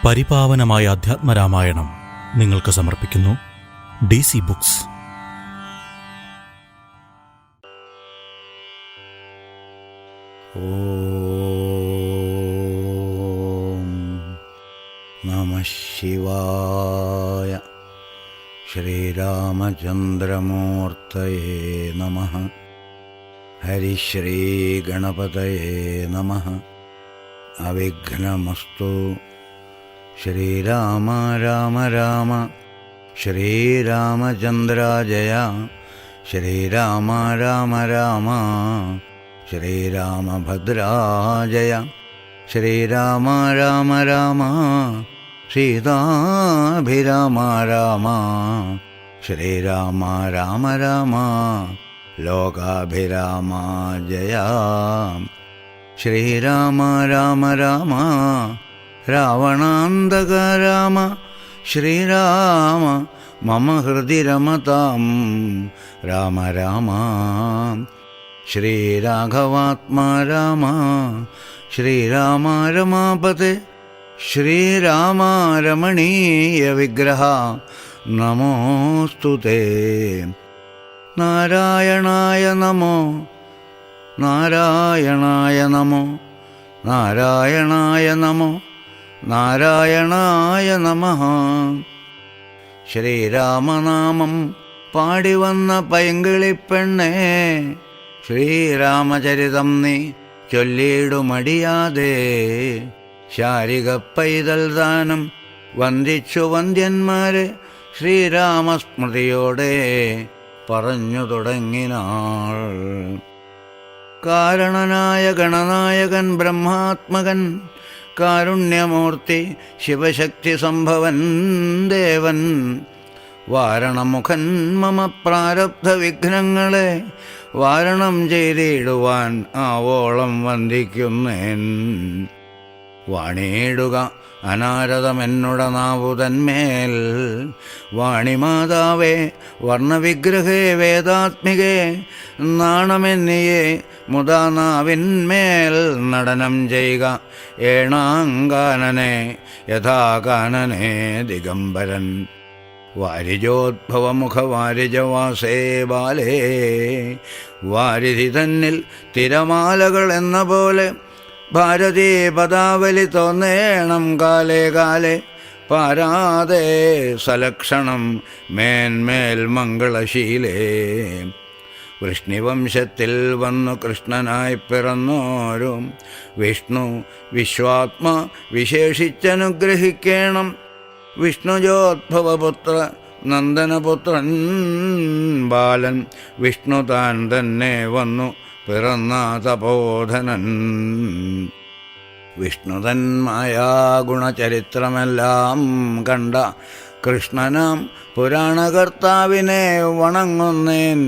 പരിപാവനമായ അധ്യാത്മരാമായണം നിങ്ങൾക്ക് സമർപ്പിക്കുന്നു DC books. ഓം നമഃ ശിവായ. ശ്രീരാമചന്ദ്രമൂർത്തയേ നമഃ. ഹരിശ്രീ ഗണപതയേ നമഃ. അവിഘ്നമസ്തു. ശ്രീരാമ രാമ രാമ ശ്രീരാമചന്ദ്രാജയ. ശ്രീരാമ രാമ രാമ ശ്രീരാമഭദ്രാജയ. ശ്രീരാമ രാമ രാമ സീതാഭിരാമ രാമ. ശ്രീരാമ രാമ രാമ ലോകാഭിരാമ ജയ. ശ്രീരാമ രാമ രാമ രാവണാന്തക രാമ. ശ്രീരാമ മമ ഹൃദി രമതാം രാമ രാമ. ശ്രീരാഘവാത്മാ രാമ. ശ്രീരാമ രമാപതേ. ശ്രീരാമ രമണീയ വിഗ്രഹ നമോസ്തുതേ. നാരായണായ നമോ നാരായണായ നമോ നാരായണായ നമോ നാരായണായ നമഃ. ശ്രീരാമനാമം പാടിവന്ന പൈങ്കിളിപ്പെണ്ണേ, ശ്രീരാമചരിതം നീ ചൊല്ലിയിടുമടിയാതെ. ശാരിക പൈതൽ ദാനം വന്ദിച്ചു വന്ദ്യന്മാരെ ശ്രീരാമസ്മൃതിയോടെ പറഞ്ഞു തുടങ്ങിനാൾ. കാരണനായ ഗണനായകൻ ബ്രഹ്മാത്മകൻ കാരുണ്യമൂർത്തി ശിവശക്തി സംഭവൻ ദേവൻ. വാരണമുഖൻ മമ പ്രാരബ്ധ വിഘ്നങ്ങളെ വാരണം ചെയ്തിടുവാൻ ആവോളം വന്ദിക്കുന്നേൻ. വാണിയിടുക അനാരതമെന്നുട നാവുതന്മേൽ. വാണിമാതാവേ വർണ്ണവിഗ്രഹേ വേദാത്മികേ. നാണമെന്നിയെ മുതാ നാവിന്മേൽ നടനം ചെയ്യുക. ഏണാങ്കാനനെ യഥാകാനനെ ദിഗംബരൻ. വാരിജോദ്ഭവമുഖ വാരിജവാസേ ബാലേ. വാരിധി തന്നിൽ തിരമാലകൾ എന്ന പോലെ ഭാരതീ പദാവലി തോന്നേണം കാലേ കാലേ. പാരാതെ സലക്ഷണം മേന്മേൽ മംഗളശീലേ. വൃഷ്ണിവംശത്തിൽ വന്നു കൃഷ്ണനായി പിറന്നോരും വിഷ്ണു വിശ്വാത്മ വിശേഷിച്ചനുഗ്രഹിക്കേണം. വിഷ്ണുജോദ്ഭവപുത്ര നന്ദനപുത്രൻ ബാലൻ. വിഷ്ണു താൻ തന്നെ വന്നു പിറന്ന തപോധനൻ. വിഷ്ണുതൻ മായാഗുണചരിത്രമെല്ലാം കണ്ട കൃഷ്ണനാം പുരാണകർത്താവിനെ വണങ്ങുന്നേൻ.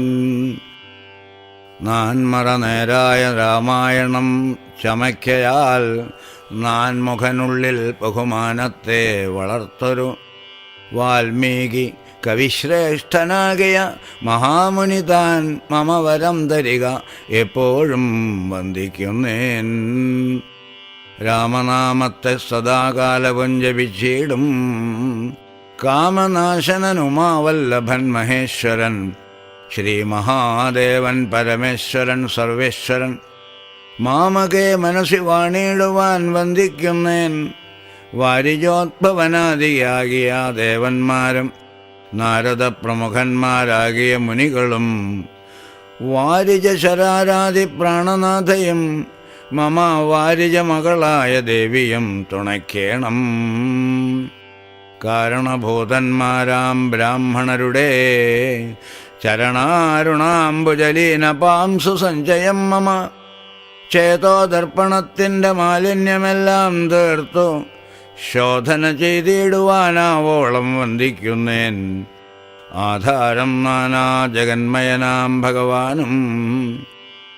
നാൻമറ നേരായ രാമായണം ചമയ്ക്കയാൽ നാൻമുഖനുള്ളിൽ ബഹുമാനത്തെ വളർത്തൊരു വാൽമീകി കവിശ്രേഷ്ഠനാകിയ മഹാമുനി താൻ മമ വരം തരിക എപ്പോഴും വന്ദിക്കുന്നേൻ. രാമനാമത്തെ സദാകാലവും ജപിച്ചിടും കാമനാശനനുമാവല്ലഭൻ മഹേശ്വരൻ. ശ്രീ മഹാദേവൻ പരമേശ്വരൻ സർവേശ്വരൻ. മാമകെ മനസ്സി വാണിയിടുവാൻ വന്ദിക്കുന്നേൻ. വാരിജോദ്ഭവനാദിയാകിയ ദേവന്മാരും നാരദ പ്രമുഖന്മാരാകിയ മുനികളും വാരിജ ശരാരാദി പ്രാണനാഥയും മമ വാരിജ മകളായ ദേവിയും തുണയ്ക്കേണം. കാരണഭൂതന്മാരാം ബ്രാഹ്മണരുടെ ചരണാരുണാംബുജലീന പാംസു സഞ്ചയം മമ. ചേതോദർപ്പണത്തിൻ്റെ മാലിന്യമെല്ലാം തീർത്തു ശോധന ചെയ്തിടുവാനാവോളം വന്ദിക്കുന്നേൻ. ആധാരം നാനാ ജഗന്മയനാം ഭഗവാനും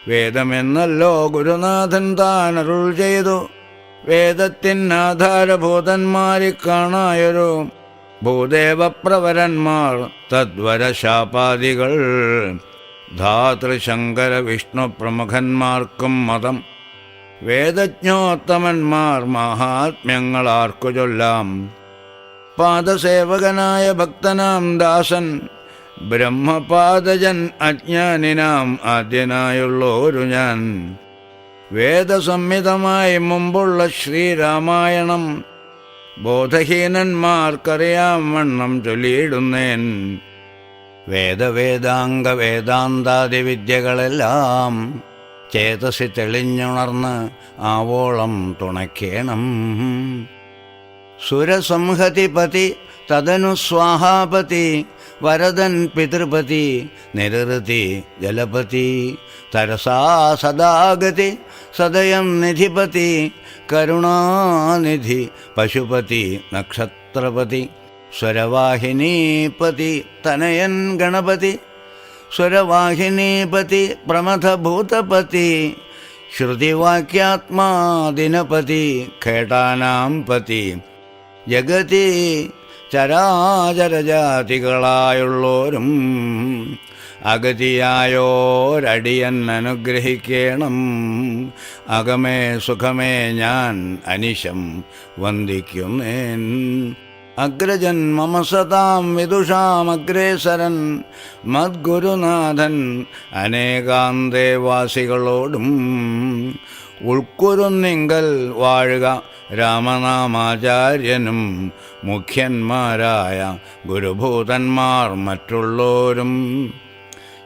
വേദമെന്നല്ലോ ഗുരുനാഥൻ താൻ അരുൾ ചെയ്തു. വേദത്തിനാധാരഭൂതന്മാരെ കാണായൊരു ഭൂദേവപ്രവരന്മാർ തദ്വരശാപാദികൾ. ധാതൃശങ്കര വിഷ്ണു പ്രമുഖന്മാർക്കും മതം വേദജ്ഞോത്തമന്മാർ മഹാത്മ്യങ്ങളാർക്കു ചൊല്ലാം. പാദസേവകനായ ഭക്തനാം ദാസൻ ബ്രഹ്മപാദജൻ അജ്ഞാനിനാം ആദ്യനായുള്ളോരു ഞാൻ. വേദസംഹിതമായി മുമ്പുള്ള ശ്രീരാമായണം ബോധഹീനന്മാർക്കറിയാം വണ്ണം ചൊല്ലിയിടുന്നേൻ. വേദവേദാംഗ വേദാന്താദി വിദ്യകളെല്ലാം ചേതസി തെളിഞ്ഞുണർന്ന് ആവോളം തുണയ്ക്കേണം. സുരസംഹതിപതി തദനു സ്വാഹാപതി വരദൻ പിതൃപതി നിരൃതി ജലപതി തരസാ സദാഗതി സദയം നിധിപതി കരുണാനിധി പശുപതി നക്ഷത്രപതി സ്വരവാഹിനീപതി തനയൻ ഗണപതി സ്വരവാഹിനീപതി പ്രമഥഭൂതപതി ശ്രുതിവാക്യാത്മാ ദിനപതി ഖേടാനാം പതി ജഗതി ചരാചരജാതികളായുള്ളോരും അഗതിയായോരടിയൻ അനുഗ്രഹിക്കേണം. അകമേ സുഖമേ ഞാൻ അനിശം വന്ദിക്കുന്നേൻ. അഗ്രജൻ മമ സതാം വിദുഷാമഗ്രേസരൻ മദ്ഗുരുനാഥൻ അനേകാന്തേവാസികളോടും ഉൾക്കുരുന്നിങ്കൽ വാഴുക രാമനാമാചാര്യനും മുഖ്യന്മാരായ ഗുരുഭൂതന്മാർ മറ്റുള്ളോരും.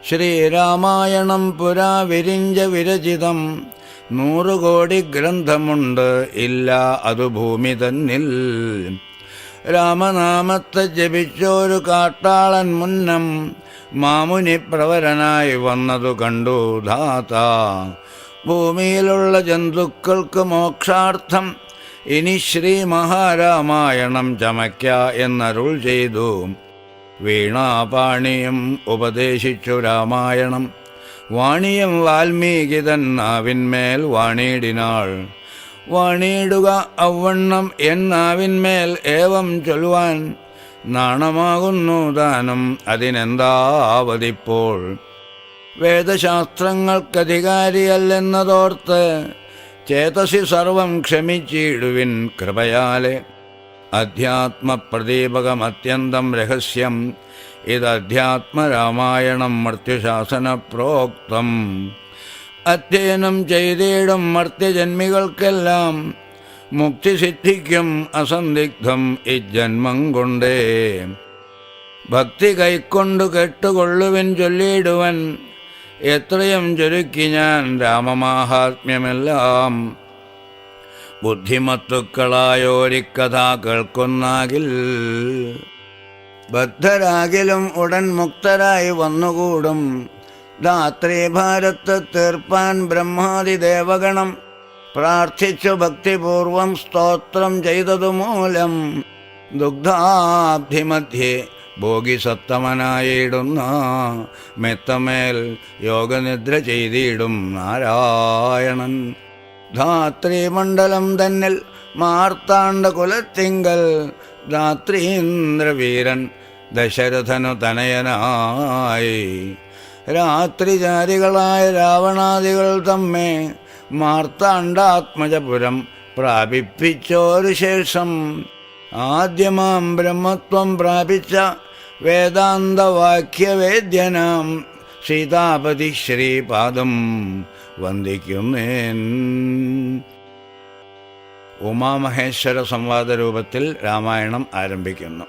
ശ്രീരാമായണം പുരാ വിരിഞ്ച വിരചിതം 100 കോടി ഗ്രന്ഥമുണ്ട് ഇല്ല അതു ഭൂമി തന്നിൽ. രാമനാമത്തെ ജപിച്ചോരു കാട്ടാളൻ മുന്നം മാമുനി പ്രവരനായി വന്നതു കണ്ടു ധാത. ഭൂമിയിലുള്ള ജന്തുക്കൾക്ക് മോക്ഷാർത്ഥം ഇനി ശ്രീ മഹാരാമായണം ചമയ്ക്ക എന്നരുൾ ചെയ്തു. വീണാപാണിയും ഉപദേശിച്ചു രാമായണം. വാണിയും വാൽമീകിതൻ നാവിന്മേൽ വാണിയിടിനാൾ. വാണിയിടുക ഔവണ്ണം എന്നാവിന്മേൽ ഏവം ചൊല്ലുവാൻ നാണമാകുന്നു ദാനം അതിനെന്താവതിപ്പോൾ. വേദശാസ്ത്രങ്ങൾക്കധികാരിയല്ലെന്നതോർത്ത് ചേതസി സർവം ക്ഷമിച്ചിടുവിൻ കൃപയാലെ. അധ്യാത്മപ്രദീപകമത്യന്തം രഹസ്യം ഇതധ്യാത്മരാമായണം മർത്യശാസന പ്രോക്തം. അധ്യയനം ചെയ്തിടും മർത്യജന്മികൾക്കെല്ലാം മുക്തി സിദ്ധിക്കും അസന്ദിഗ്ധം ഇജ്ജന്മം കൊണ്ടേ. ഭക്തി കൈക്കൊണ്ടു കെട്ടുകൊള്ളുവിൻ ചൊല്ലിയിടുവൻ എത്രയും ചുരുക്കി ഞാൻ രാമമാഹാത്മ്യമെല്ലാം. ബുദ്ധിമത്തുക്കളായോരിക്കഥ കേൾക്കുന്നാകിൽ ബദ്ധരാകിലും ഉടൻ മുക്തരായി വന്നുകൂടും. ധാത്രി ഭാരത്ത് തീർപ്പാൻ ബ്രഹ്മാദിദേവഗണം പ്രാർത്ഥിച്ചു ഭക്തിപൂർവം സ്തോത്രം ചെയ്തതുമൂലം ദുഗ്ധാബ്ധിമധ്യേ ഭോഗിസത്തമനായിടുന്ന മെത്തമേൽ യോഗനിദ്ര ചെയ്തിടും നാരായണൻ. ധാത്രിമണ്ഡലം തന്നിൽ മാർത്താണ്ഡ കുലത്തിങ്കൽ ധാത്രീന്ദ്രവീരൻ ദശരഥനു തനയനായി. രാത്രിചാരികളായ രാവണാദികൾ തമ്മെ മാർത്താണ്ഡാത്മജപുരം പ്രാപിപ്പിച്ചോരു ശേഷം ആദ്യമാം ബ്രഹ്മത്വം പ്രാപിച്ച വേദാന്തവാക്യവേദ്യനാം സീതാപതി ശ്രീപാദം വന്ദിക്കുന്നേൻ. ഉമാമഹേശ്വര സംവാദ രൂപത്തിൽ രാമായണം ആരംഭിക്കുന്നു.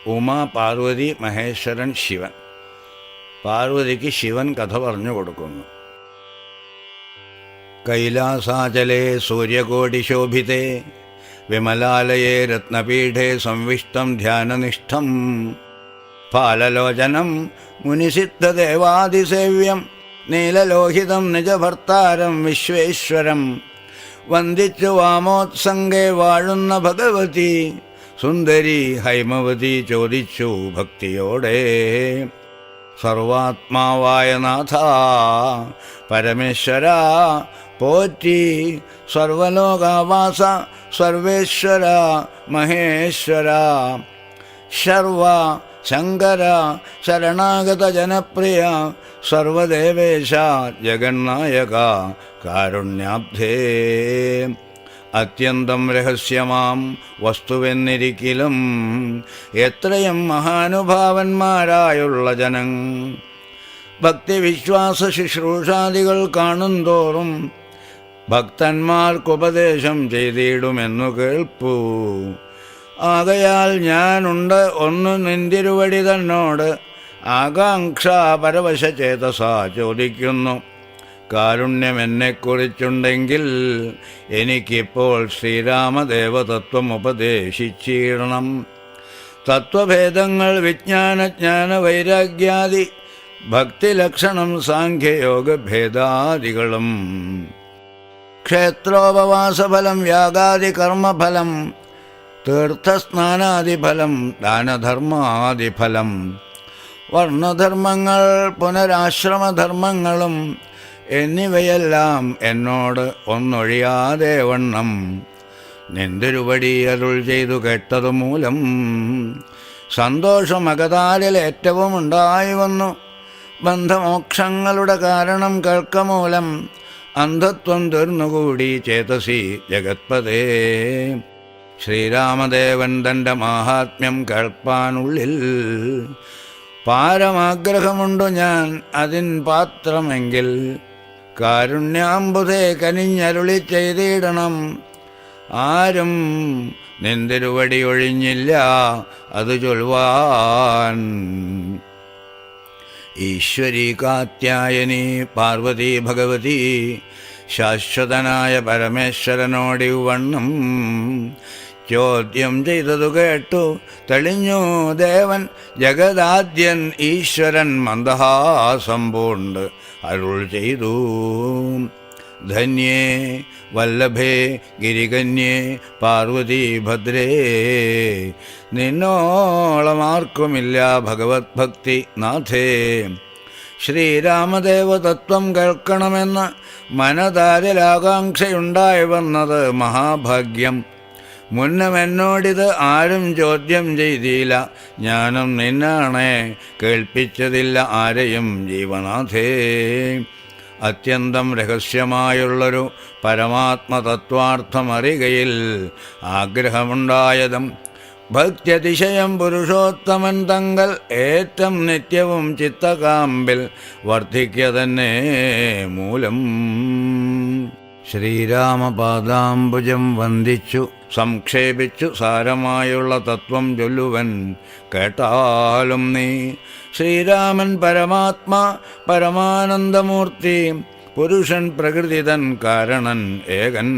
ഉമാ, പാർവതി, മഹേശ്വരൻ, ശിവൻ. പാർവതിക്ക് ശിവൻ കഥ പറഞ്ഞു കൊടുക്കുന്നു. കൈലാസാചലേ സൂര്യകോടിശോഭിതേ വിമലാലയേ രത്നപീഠേ സംവിഷ്ടം ധ്യാനനിഷ്ഠം ഫാലലോചനം മുനിസിദ്ധദേവാദിസേവ്യം നീലലോഹിതം നിജഭർത്താരം വിശ്വേശ്വരം. വന്ദിച്ചു വാമോത്സംഗേ വാഴുന്ന ഭഗവതി സുന്ദരി ഹൈമവതി ചോദിച്ചു ഭക്തിയോടെ. സർവാത്മാവായ നാഥ പരമേശ്വര പോറ്റി, സർവലോകാവാസ സർവേശ്വര മഹേശ്വര, ശർവ ശങ്കര ശരണാഗത ജനപ്രിയ സർവദേവേശ ജഗന്നായക കാരുണ്യാബ്ധേ. അത്യന്തം രഹസ്യമാം വസ്തുവെന്നിരിക്കലും എത്രയും മഹാനുഭാവന്മാരായുള്ള ജനം ഭക്തിവിശ്വാസ ശുശ്രൂഷാദികൾ കാണുന്തോറും ഭക്തന്മാർക്കുപദേശം ചെയ്തിടുമെന്നു കേൾപ്പൂ. ആകയാൽ ഞാനുണ്ട് ഒന്ന് നിന്തിരുവടി തന്നോട് ആകാംക്ഷ പരവശ ചേതസാ ചോദിക്കുന്നു. കാരുണ്യമെന്നെക്കുറിച്ചുണ്ടെങ്കിൽ എനിക്കിപ്പോൾ ശ്രീരാമദേവതത്വം ഉപദേശിച്ചിടണം. തത്വഭേദങ്ങൾ വിജ്ഞാനജ്ഞാന വൈരാഗ്യാദി ഭക്തിലക്ഷണം സാഖ്യയോഗഭേദാദികളും ക്ഷേത്രോപവാസഫലം യാഗാദി കർമ്മഫലം തീർത്ഥസ്നാനാദിഫലം ദാനധർമാദിഫലം വർണ്ണധർമ്മങ്ങൾ പുനരാശ്രമധർമ്മങ്ങളും എന്നിവയെല്ലാം എന്നോട് ഒന്നൊഴിയാതെ വണ്ണം നിന്തിരുവടി അരുൾ ചെയ്തു കേട്ടതുമൂലം സന്തോഷം അകതാലിൽ ഏറ്റവും ഉണ്ടായി വന്നു. ബന്ധമോക്ഷങ്ങളുടെ കാരണം കേൾക്കമൂലം അന്ധത്വം തീർന്നുകൂടി ചേതസി ജഗത്പതേ. ശ്രീരാമദേവൻ തൻ്റെ മാഹാത്മ്യം കേൾപ്പാനുള്ളിൽ പാരമാഗ്രഹമുണ്ടു ഞാൻ അതിൻ പാത്രമെങ്കിൽ കാരുണ്യാംബുധേ കനിഞ്ഞരുളി ചെയ്തിടണം. ആരും നിന്തിരുവടി ഒഴിഞ്ഞില്ല അത് ചൊൽവാൻ. ഈശ്വരീ കാത്യായനി പാർവതി ഭഗവതി ശാശ്വതനായ പരമേശ്വരനോടിവണ്ണം ചോദ്യം ചെയ്തതു കേട്ടു തെളിഞ്ഞു ദേവൻ ജഗദാദ്യൻ ഈശ്വരൻ മന്ദഹാസം പൂണ്ട് അരുൾ ചെയ്തു. ധന്യേ വല്ലഭേ ഗിരികന്യേ പാർവതി ഭദ്രേ നിന്നോളമാർക്കുമില്ല ഭഗവത് ഭക്തി നാഥേ. ശ്രീരാമദേവതത്വം കേൾക്കണമെന്ന് മനതാരിൽ ആകാംക്ഷയുണ്ടായി വന്നത് മഹാഭാഗ്യം. മുന്നമെന്നോടിത് ആരും ചോദ്യം ചെയ്തില്ല, ഞാനും നിന്നാണേ കേൾപ്പിച്ചതില്ല ആരെയും ജീവനാഥേ. അത്യന്തം രഹസ്യമായുള്ളൊരു പരമാത്മതത്വാർത്ഥമറികയിൽ ആഗ്രഹമുണ്ടായതും ഭക്ത്യതിശയം പുരുഷോത്തമൻ തങ്കൽ ഏറ്റം നിത്യവും ചിത്തകാമ്പിൽ വർദ്ധിക്കതന്നെ മൂലം. ശ്രീരാമപാദാംബുജം വന്ദിച്ചു സംക്ഷേപിച്ചു സാരമായുള്ള തത്വം ചൊല്ലുവൻ കേട്ടാലും നീ. ശ്രീരാമൻ പരമാത്മാ പരമാനന്ദമൂർത്തി പുരുഷൻ പ്രകൃതിതൻ കാരണൻ ഏകൻ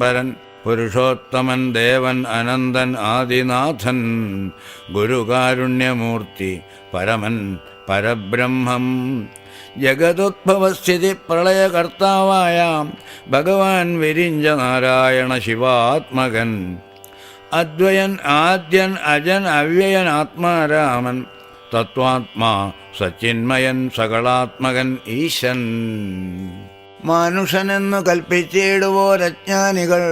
പരൻ പുരുഷോത്തമൻ ദേവൻ അനന്തൻ ആദിനാഥൻ ഗുരുകാരുണ്യമൂർത്തി പരമൻ പരബ്രഹ്മം. ജഗതുദ്ഭവസ്ഥിതി പ്രളയകർത്താവായ ഭഗവാൻ വിരിഞ്ച നാരായണ ശിവാത്മകൻ അദ്വയൻ ആദ്യൻ അജൻ അവ്യയൻ ആത്മാരാമൻ തത്വാത്മാ സച്ചിന്മയൻ സകളാത്മകൻ ഈശൻ. മാനുഷനെന്നു കൽപ്പിച്ചിടുവോരജ്ഞാനികൾ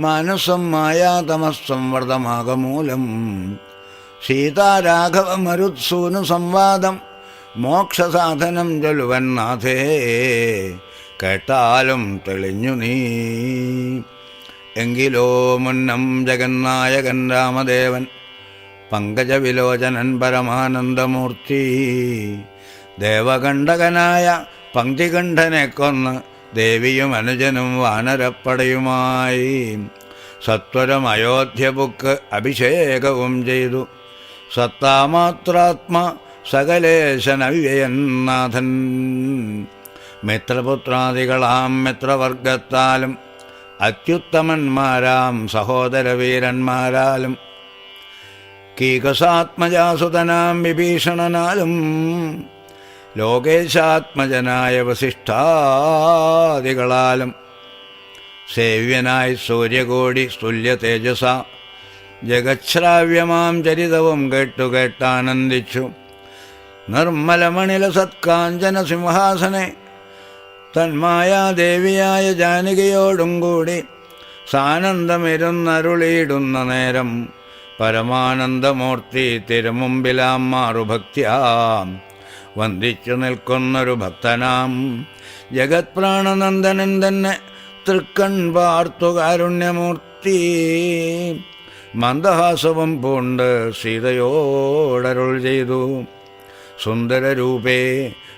മാനസം മായാതമസ്സംവൃതമാകമൂലം. സീതാരാഘവ മരുത്സൂനു സംവാദം മോക്ഷസാധനം ചൊല്ലുവൻ നാഥേ കേട്ടാലും തെളിഞ്ഞു നീ. എങ്കിലോ മുന്നം ജഗന്നായകൻ രാമദേവൻ പങ്കജവിലോചനൻ പരമാനന്ദമൂർത്തി ദേവകണ്ഠകനായ പങ്ക്തികണ്ഠനെ കൊന്ന് ദേവിയും അനുജനും വാനരപ്പടയുമായി സത്വരം അയോധ്യപുക്ക് അഭിഷേകവും ചെയ്തു. സത്താമാത്രാത്മ സകലേശനവ്യയൻ നാഥൻ മിത്രപുത്രാദികളാം മിത്രവർഗത്താലും അത്യുത്തമന്മാരാം സഹോദരവീരന്മാരാലും കീകസാത്മജാസുതനാം വിഭീഷണനാലും ലോകേശാത്മജനായ വസിഷ്ഠാദികളാലും സേവ്യനായി സൂര്യകോടി തുല്യ തേജസ ജഗശ്രാവ്യമാം ചരിതവും കേട്ടാനന്ദിച്ചു. നിർമ്മലമണില സത്കാഞ്ചന സിംഹാസനെ തന്മായാദേവിയായ ജാനകിയോടും കൂടി സാനന്ദമിരുന്നരുളിയിടുന്ന നേരം പരമാനന്ദമൂർത്തി തിരുമുമ്പിലാം മാറുഭക്തിയാം വന്ദിച്ചു നിൽക്കുന്നൊരു ഭക്തനാം ജഗത്പ്രാണനന്ദനൻ തന്നെ തൃക്കൺ പാർത്തു കാരുണ്യമൂർത്തി മന്ദഹാസവും പൂണ്ട് സീതയോടരുൾ ചെയ്തു. സുന്ദരരൂപേ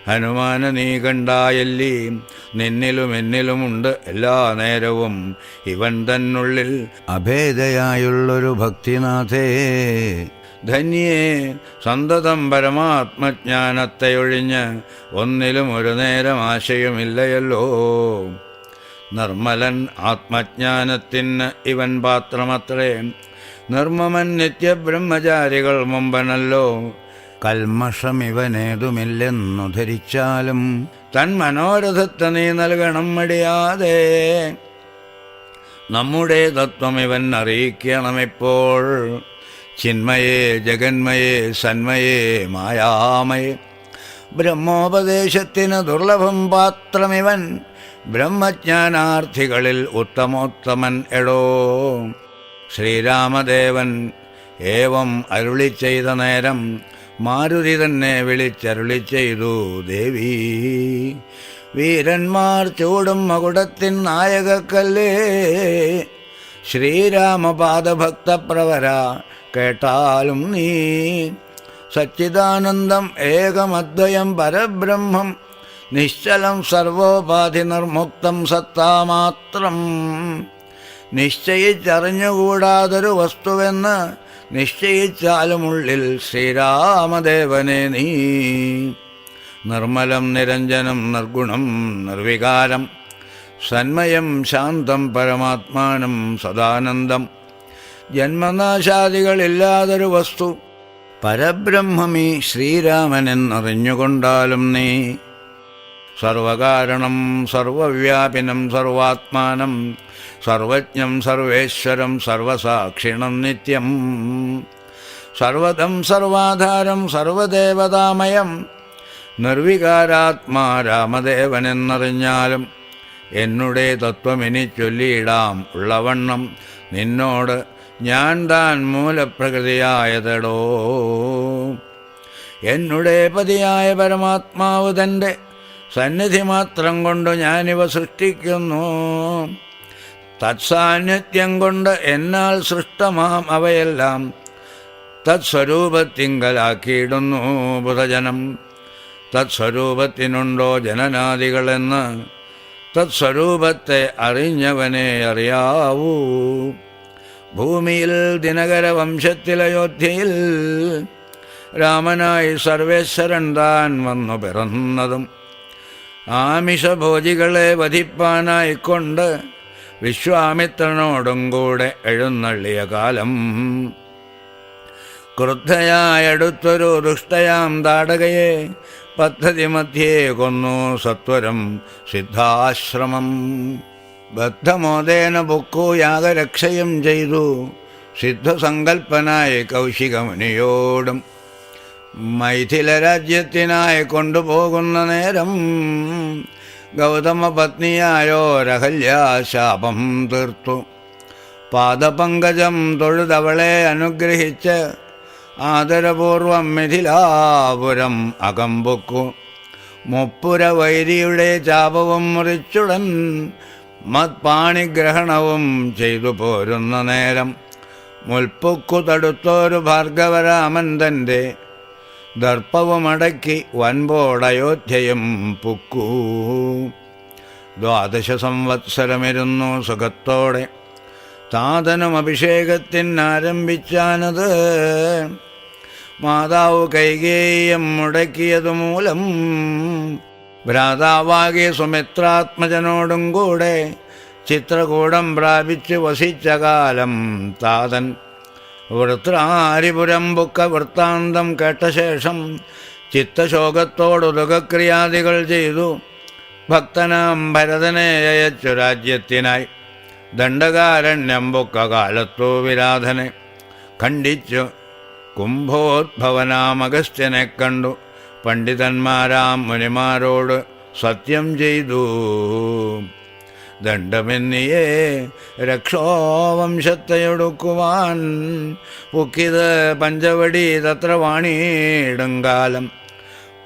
ഹനുമാന നീ കണ്ടായല്ലി, നിന്നിലും എന്നിലുമുണ്ട് എല്ലാ നേരവും ഇവൻ തന്നുള്ളിൽ അഭേദയായുള്ളൊരു ഭക്തിനാഥേ. ധന്യേ സന്തതം പരമാത്മജ്ഞാനത്തെയൊഴിഞ്ഞ് ഒന്നിലും ഒരു നേരം ആശയമില്ലയല്ലോ. നിർമ്മലൻ ആത്മജ്ഞാനത്തിന് ഇവൻ പാത്രമത്രേ, നിർമ്മമൻ നിത്യബ്രഹ്മചാരികൾ മുമ്പനല്ലോ. കൽമഷമിവനേതുമില്ലെന്നു ധരിച്ചാലും തൻ മനോരഥത്തെ നീ നൽകണം മടിയാതെ. നമ്മുടെ തത്വം ഇവൻ അറിയിക്കണമിപ്പോൾ, ചിന്മയേ ജഗന്മയേ സന്മയേ മായാമയേ. ബ്രഹ്മോപദേശത്തിന് ദുർലഭം പാത്രമിവൻ, ബ്രഹ്മജ്ഞാനാർത്ഥികളിൽ ഉത്തമോത്തമൻ എടോ. ശ്രീരാമദേവൻ ഏവം അരുളി ചെയ്ത നേരം മാരുതി തന്നെ വിളിച്ചരുളി ചെയ്തു ദേവി. വീരന്മാർ ചൂടും മകുടത്തിൻ നായകക്കല്ലേ, ശ്രീരാമപാദഭക്തപ്രവര കേട്ടാലും നീ. സച്ചിദാനന്ദം ഏകമദ്വയം പരബ്രഹ്മം, നിശ്ചലം സർവോപാധി നിർമുക്തം സത്താമാത്രം. നിശ്ചയിച്ചറിഞ്ഞുകൂടാതൊരു വസ്തുവെന്ന് നിശ്ചയിച്ചാലുമുള്ളിൽ ശ്രീരാമദേവനെ നീ. നിർമ്മലം നിരഞ്ജനം നിർഗുണം നിർവികാരം, സന്മയം ശാന്തം പരമാത്മാനം സദാനന്ദം. ജന്മനാശാദികളില്ലാതൊരു വസ്തു പരബ്രഹ്മമീ ശ്രീരാമനെന്നറിഞ്ഞുകൊണ്ടാലും നീ. സർവകാരണം സർവവ്യാപിനം സർവാത്മാനം, സർവജ്ഞം സർവേശ്വരം സർവസാക്ഷിണം നിത്യം. സർവദം സർവാധാരം സർവദേവതാമയം, നിർവികാരാത്മാ രാമദേവനെന്നറിഞ്ഞാലും. എന്നുടെ തത്വമിനി ചൊല്ലിയിടാം ഉള്ളവണ്ണം, നിന്നോട് ഞാൻ താൻ മൂലപ്രകൃതിയായതടോ. എന്നുടെ പതിയായ പരമാത്മാവ് തൻ്റെ സന്നിധി മാത്രം കൊണ്ട് ഞാനിവ സൃഷ്ടിക്കുന്നു. തത്സാന്നിധ്യം കൊണ്ട് എന്നാൽ സൃഷ്ടമാം അവയെല്ലാം തത്സ്വരൂപത്തിങ്കലാക്കിയിടുന്നു ബുധജനം. തത്സ്വരൂപത്തിനുണ്ടോ ജനനാദികളെന്ന് തത്സ്വരൂപത്തെ അറിഞ്ഞവനെ അറിയാവൂ. ഭൂമിയിൽ ദിനകര വംശത്തിൽ അയോധ്യയിൽ രാമനായി സർവേശ്വരൻ താൻ വന്നു പിറന്നതും, ആമിഷഭോജികളെ വധിപ്പാനായിക്കൊണ്ട് വിശ്വാമിത്രനോടും കൂടെ എഴുന്നള്ളിയ കാലം. ക്രുദ്ധയായടുത്തൊരു ദുഷ്ടയാം താടകയെ പദ്ധതി മധ്യേ കൊന്നു സത്വരം സിദ്ധാശ്രമം. ബദ്ധമോദേന ബുക്കു യാഗരക്ഷയും ചെയ്തു സിദ്ധസങ്കൽപ്പനായി കൗശികമുനിയോടും. മൈഥില രാജ്യത്തിനായി കൊണ്ടുപോകുന്ന നേരം ഗൗതമ പത്നിയായോരഹല്യാശാപം തീർത്തു. പാദപങ്കജം തൊഴുതവളെ അനുഗ്രഹിച്ച് ആദരപൂർവം മിഥിലാപുരം അകമ്പൊക്കു. മുപ്പുര വൈരിയുടെ ചാപവും മുറിച്ചുടൻ മത്പാണിഗ്രഹണവും ചെയ്തു പോരുന്ന നേരം മുൽപ്പൊക്കു തടുത്തോരു ഭാർഗവരാമൻ തൻ്റെ ദർപ്പവുമടക്കി വൻപോടയോധ്യയും പുക്കൂ. 12 സംവത്സരമിരുന്നു സുഖത്തോടെ താതനും അഭിഷേകത്തിനാരംഭിച്ചാനത്. മാതാവ് കൈകേയം മുടക്കിയതു മൂലം ഭ്രാതാവാകിയ സുമിത്രാത്മജനോടും കൂടെ ചിത്രകൂടം പ്രാപിച്ച് വസിച്ച കാലം താതൻ വൃത്രാരിപുരം ബുക്ക വൃത്താന്തം കേട്ട ശേഷം ചിത്തശോകത്തോടുദുഃഖക്രിയാദികൾ ചെയ്തു ഭക്തനാം ഭരതനെ അയച്ചു രാജ്യത്തിനായി. ദണ്ഡകാരണ്യം ബുക്ക കാലത്തു വിരാധനെ ഖണ്ഡിച്ചു കുംഭോദ്ഭവനാം അഗസ്ത്യനെ കണ്ടു. പണ്ഡിതന്മാരാം മുനിമാരോട് സത്യം ചെയ്തു ദണ്ഡമെന്നിയേ രക്ഷോവംശത്തെയൊടുക്കുവാൻ പുക്കിത് പഞ്ചവടി തത്ര വാണിയിടുങ്കാലം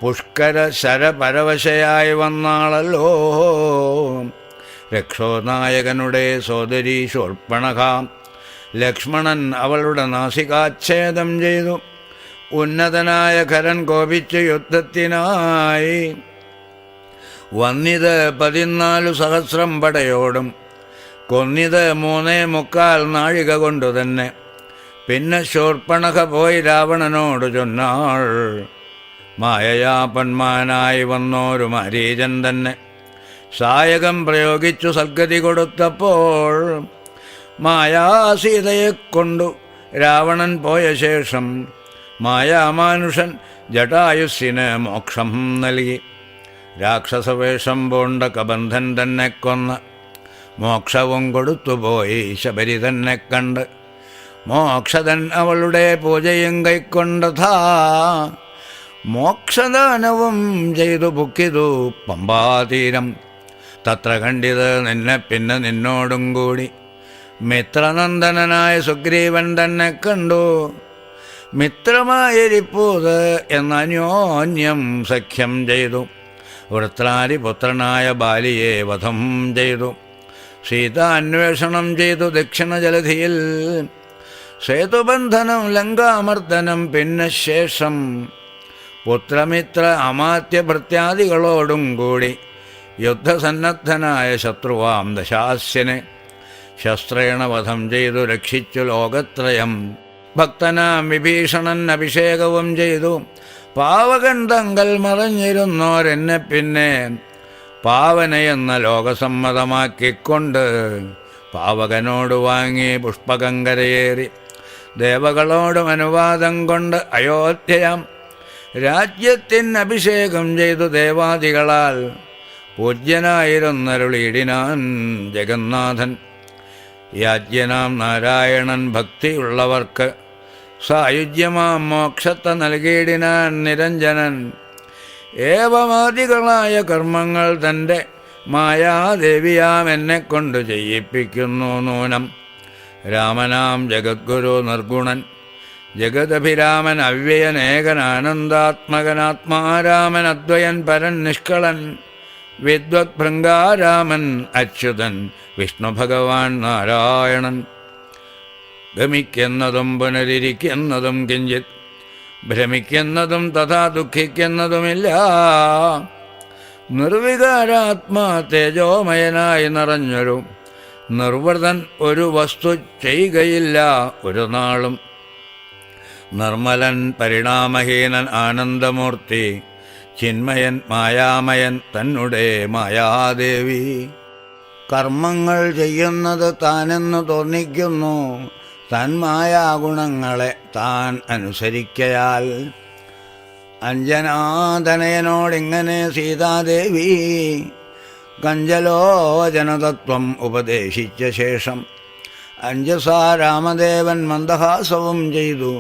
പുഷ്കര ശരപരവശയായി വന്നാളല്ലോ രക്ഷോനായകനുടെ സോദരി ശൂർപ്പണഖ. ലക്ഷ്മണൻ അവളുടെ നാസികാച്ഛേദം ചെയ്തു. ഉന്നതനായ ഖരൻ കോപിച്ചു യുദ്ധത്തിനായി വന്നിത് 14 സഹസ്രം പടയോടും കൊന്നിത് 3.25 നാഴിക കൊണ്ടു തന്നെ. പിന്നെ ശൂർപ്പണഖ പോയി രാവണനോട് ചൊന്നാൾ, മായയാപന്മാനായി വന്നോരു മാരീചൻ തന്നെ സായകം പ്രയോഗിച്ചു സൽഗതി കൊടുത്തപ്പോൾ മായാസീതയെ കൊണ്ടു രാവണൻ പോയ ശേഷം മായാമാനുഷൻ ജടായുസ്സിന് മോക്ഷം നൽകി. രാക്ഷസവേഷം പൂണ്ട കബന്ധൻ തന്നെ കൊന്ന് മോക്ഷവും കൊടുത്തുപോയി ശബരി തന്നെ കണ്ട്. മോക്ഷതൻ അവളുടെ പൂജയും കൈക്കൊണ്ടഥാ മോക്ഷദാനവും ചെയ്തു പുക്കിതു പമ്പാതീരം. തത്ര കണ്ടിത് നിന്നെ പിന്നെ നിന്നോടും കൂടി മിത്രനന്ദനായ സുഗ്രീവൻ തന്നെ കണ്ടു. മിത്രമായിരിപ്പൂത് എന്നന്യോന്യം സഖ്യം ചെയ്തു. വൃത്രാരിപുത്രനായ ബാലിയെ വധം ചെയ്തു. സീതാന്വേഷണം ചെയ്തു ദക്ഷിണ ജലധിയിൽ. സേതുബന്ധനം ലങ്കാമർദ്ദനം പിന്നെ ശേഷം പുത്രമിത്ര അമാത്യ ഭൃത്യാദികളോടും കൂടി യുദ്ധസന്നദ്ധനായ ശത്രുവാം ദശാസ്യനെ ശസ്ത്രേണ വധം ചെയ്തു രക്ഷിച്ചു ലോകത്രയം. ഭക്തനാം വിഭീഷണൻ അഭിഷേകവും ചെയ്തു. പാവകൻ തങ്കൽ മറഞ്ഞിരുന്നോരെന്നെ പിന്നെ പാവനയെന്ന ലോകസമ്മതമാക്കിക്കൊണ്ട് പാവകനോട് വാങ്ങി പുഷ്പകങ്കരയേറി ദേവകളോടും അനുവാദം കൊണ്ട് അയോധ്യയാം രാജ്യത്തിന് അഭിഷേകം ചെയ്തു ദേവാദികളാൽ പൂജ്യനായിരുന്നരുളിയിടിനാൻ ജഗന്നാഥൻ. യാജ്യനാം നാരായണൻ ഭക്തിയുള്ളവർക്ക് സായുജ്യമാം മോക്ഷത്തെ നൽകിയിടിനാൻ നിരഞ്ജനൻ. ഏവമാദികളായ കർമ്മങ്ങൾ തൻ്റെ മായാദേവിയാം എന്നെക്കൊണ്ട് ചെയ്യിപ്പിക്കുന്നു നൂനം. രാമനാം ജഗദ്ഗുരു നിർഗുണൻ ജഗദഭിരാമൻ അവ്യയനേകൻ ആനന്ദാത്മകനാത്മാരാമൻ അദ്വയൻ പരൻ നിഷ്കളൻ വിദ്വത് ഭൃംഗാരാമൻ അച്യുതൻ വിഷ്ണു ഭഗവാൻ നാരായണൻ. ഗമിക്കുന്നതും പുനരിരിക്കുന്നതും കിഞ്ചിത് ഭ്രമിക്കുന്നതും തഥാ ദുഃഖിക്കുന്നതുമില്ല. നിർവികാരാത്മാ തേജോമയനായി നിറഞ്ഞൊരു നിർവൃതൻ ഒരു വസ്തു ചെയ്യുകയില്ല ഒരു നാളും. നിർമ്മലൻ പരിണാമഹീനൻ ആനന്ദമൂർത്തി ചിന്മയൻ മായാമയൻ തന്നെ മായാദേവി. കർമ്മങ്ങൾ ചെയ്യുന്നത് താനെന്ന് തോന്നിക്കുന്നു തന്മായാഗുണങ്ങളെ താൻ അനുസരിക്കയാൽ. അഞ്ജനാതനയനോടിങ്ങനെ സീതാദേവി കഞ്ചലോചനതത്വം ഉപദേശിച്ച ശേഷം അഞ്ജസാ രാമദേവൻ മന്ദഹാസവും ചെയ്തു.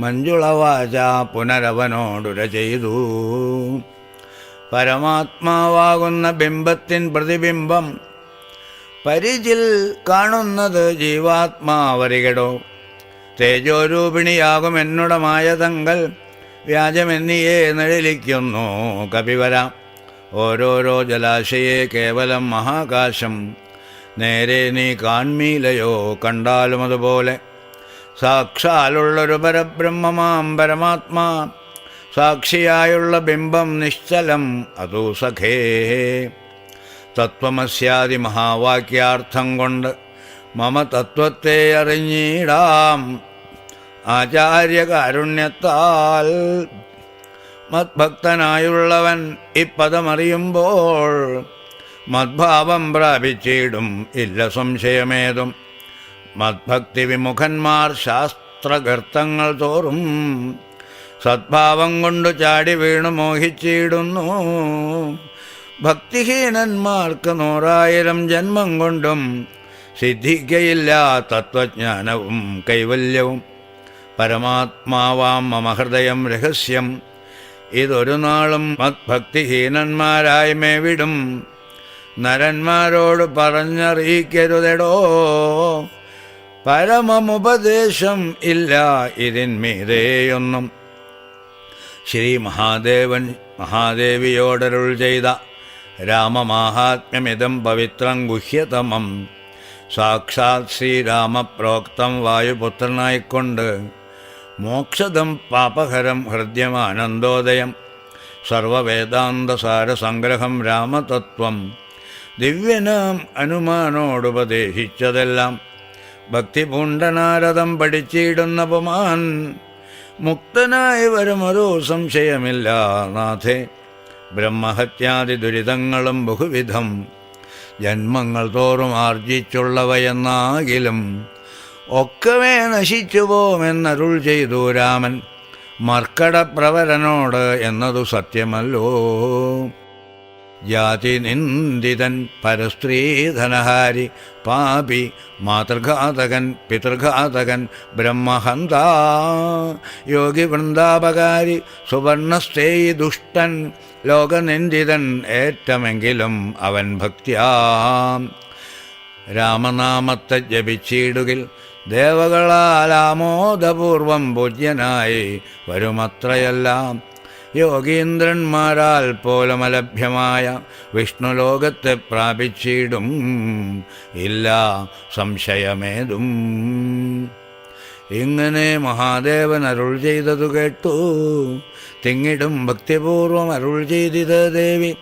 മഞ്ജുളവാച പുനരവനോടുര ചെയ്തു. പരമാത്മാവാകുന്ന ബിംബത്തിൻ പ്രതിബിംബം പരിചിൽ കാണുന്നത് ജീവാത്മാവരികടോ. തേജോരൂപിണിയാകും എന്നുട മായതങ്കൽ വ്യാജമെന്നിയെ നിഴലിക്കുന്നു കപിവര. ഓരോരോ ജലാശയെ കേവലം മഹാകാശം നേരെ നീ കാൺമീലയോ കണ്ടാലും അതുപോലെ. സാക്ഷാലുള്ളൊരു പരബ്രഹ്മമാം പരമാത്മാ സാക്ഷിയായുള്ള ബിംബം നിശ്ചലം അതു സഖേ. തത്വമസ്യാദി മഹാവാക്യാർത്ഥം കൊണ്ട് മമ തത്വത്തെ അറിഞ്ഞിടാം ആചാര്യകാരുണ്യത്താൽ. മദ്ഭക്തനായുള്ളവൻ ഇപ്പദമറിയുമ്പോൾ മദ്ഭാവം പ്രാപിച്ചിടും ഇല്ല സംശയമേതും. മദ്ഭക്തി വിമുഖന്മാർ ശാസ്ത്രഗർത്തങ്ങൾ തോറും സദ്ഭാവം കൊണ്ടു ചാടി വീണു മോഹിച്ചിടുന്നു. ഭക്തിഹീനന്മാർക്ക് 100,000 ജന്മം കൊണ്ടും സിദ്ധിക്കയില്ല തത്വജ്ഞാനവും കൈവല്യവും. പരമാത്മാവാം മമ ഹൃദയം രഹസ്യം ഇതൊരു നാളും മദ്ഭക്തിഹീനന്മാരായി മേവിടും. നരന്മാരോട് പറഞ്ഞറിയിക്കരുതെടോ. പരമമുപദേശം ഇല്ല ഇതിന്മീതേയൊന്നും. ശ്രീ മഹാദേവിയോടരുൾ ചെയ്ത രാമമാഹാത്മ്യമിതം പവിത്രം ഗുഹ്യതമം. സാക്ഷാത് ശ്രീരാമപ്രോക്തം വായുപുത്രനായിക്കൊണ്ട് മോക്ഷദം പാപഹരം ഹൃദ്യമാനന്ദോദയം. സർവവേദാന്തസാരസംഗ്രഹം രാമതത്വം. ദിവ്യനാം അനുമാനോടുപദേശിച്ചതെല്ലാം ഭക്തിപൂണ്ടനാരദം പഠിച്ചിടുന്ന പുമാൻ. മുക്തനായി വരുമൊരു സംശയമില്ല നാഥേ. ബ്രഹ്മഹത്യാദി ദുരിതങ്ങളും ബഹുവിധം ജന്മങ്ങൾ തോറും ആർജിച്ചുള്ളവയെന്നാകിലും ഒക്കവേ നശിച്ചുപോമെന്നരുൾ ചെയ്തു രാമൻ മർക്കടപ്രവരനോട് എന്നതു സത്യമല്ലോ. ജാതി നിന്ദിതൻ പരസ്ത്രീധനഹാരി പാപി മാതൃഘാതകൻ പിതൃഘാതകൻ ബ്രഹ്മഹന്ത യോഗി വൃന്ദാപകാരി സുവർണസ്ഥേയി ദുഷ്ടൻ ലോകനിന്ദിതൻ ഏറ്റമെങ്കിലും അവൻ ഭക്തിയാ. രാമനാമത്തെ ജപിച്ചിടുകിൽ ദേവകളാൽ ആമോദപൂർവം പൂജ്യനായി വരുമത്രയെല്ലാം. യോഗീന്ദ്രന്മാരാൽ പോലമലഭ്യമായ വിഷ്ണുലോകത്തെ പ്രാപിച്ചിടും ഇല്ല സംശയമേതും. ഇങ്ങനെ മഹാദേവൻ അരുൾ ചെയ്തതു കേട്ടു തിങ്ങിടും ഭക്തിപൂർവം അരുൾ ചെയ്തിത് ദേവി.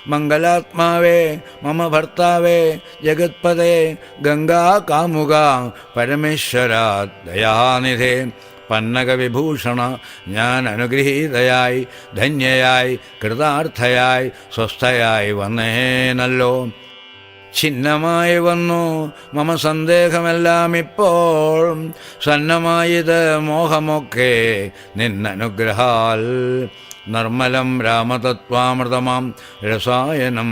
മംഗലാത്മാവേ മമ ഭർത്താവേ ജഗത്പദേ ഗംഗാ കാമുക പരമേശ്വര ദയാനിധേ പന്നകവിഭൂഷണ ഞാൻ അനുഗ്രഹീതയായി ധന്യയായി കൃതാർത്ഥയായി സ്വസ്ഥയായി വന്നേനല്ലോ. ഛിന്നമായി വന്നു മമ സന്ദേഹമെല്ലാം ഇപ്പോൾ. സന്നമായത് മോഹമൊക്കെ നിന്നനുഗ്രഹാൽ. നിർമ്മലം രാമതത്വാമൃതമാം രസായനം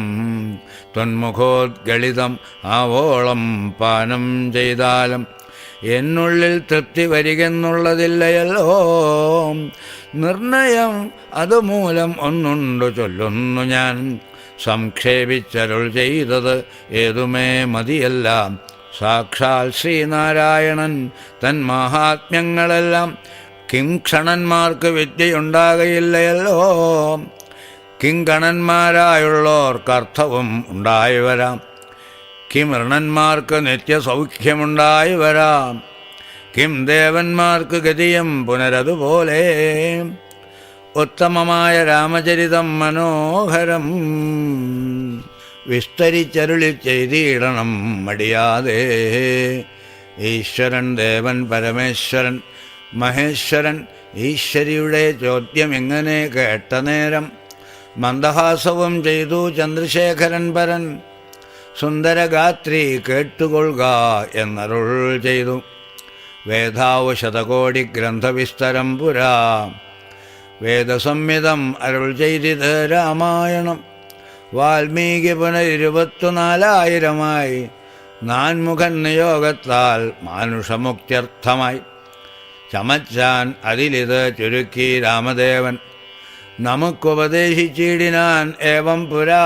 ത്വന്മുഖോദ്ഗളിതം ആവോളം പാനം ചെയ്താലും എന്നുള്ളിൽ തൃപ്തി വരികെന്നുള്ളതില്ലയല്ലോ. നിർണയം അതുമൂലം ഒന്നുണ്ടു ചൊല്ലുന്നു ഞാൻ. സംക്ഷേപിച്ചരുൾ ചെയ്തത് ഏതുമേ മതിയല്ല. സാക്ഷാൽ ശ്രീനാരായണൻ തൻ മാഹാത്മ്യങ്ങളെല്ലാം കിംക്ഷണന്മാർക്ക് വിദ്യയുണ്ടാകയില്ലയല്ലോ. കിങ്കണന്മാരായുള്ളോർക്കർത്ഥവും ഉണ്ടായി വരാം. കിമൃണന്മാർക്ക് നിത്യസൗഖ്യമുണ്ടായി വരാം. കിം ദേവന്മാർക്ക് ഗതിയും പുനരതുപോലെ. ഉത്തമമായ രാമചരിതം മനോഹരം വിസ്തരിച്ചരുളി ചെയ്തിടണം മടിയാതെ. ഈശ്വരൻ ദേവൻ പരമേശ്വരൻ മഹേശ്വരൻ ഈശ്വരിയുടെ ചോദ്യം ഇങ്ങനെ കേട്ട നേരം മന്ദഹാസവും ചെയ്തു ചന്ദ്രശേഖരൻ പരൻ. സുന്ദരഗാത്രി കേട്ടുകൊള്ളുക എന്നരുൾ ചെയ്തു. വേദാവ് ശതകോടി ഗ്രന്ഥവിസ്തരം പുരാ. വേദസംഹിതം അരുൾ ചെയ്തിത് രാമായണം. വാൽമീകി പുനർ 24,000 നാൻമുഖൻ നിയോഗത്താൽ മാനുഷമുക്ത്യർത്ഥമായി ചമച്ചാൻ അതിലിത് ചുരുക്കി രാമദേവൻ നമുക്കുപദേശിച്ചിടിനാൻ. ഏവം പുരാ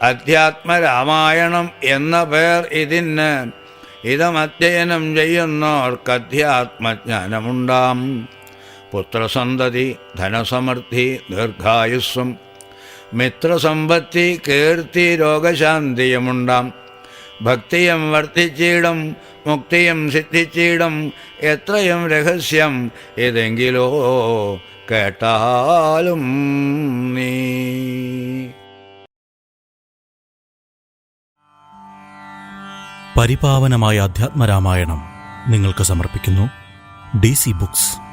അധ്യാത്മരാമായണം എന്ന പേർ ഇതിന്. ഇതമധ്യയനം ചെയ്യുന്നോർക്കധ്യാത്മജ്ഞാനമുണ്ടാം. പുത്രസന്തതി ധനസമൃദ്ധി ദീർഘായുസ്സും മിത്രസമ്പത്തി കീർത്തി രോഗശാന്തിയുമുണ്ടാം. ഭക്തിയും വർദ്ധിച്ചിടും മുക്തിയും സിദ്ധിച്ചിടും. എത്രയും രഹസ്യം ഇതെങ്കിലോ കേട്ടാലും നീ. പരിപാവനമായ അധ്യാത്മരാമായണം നിങ്ങൾക്ക് സമർപ്പിക്കുന്നു DC ബുക്സ്.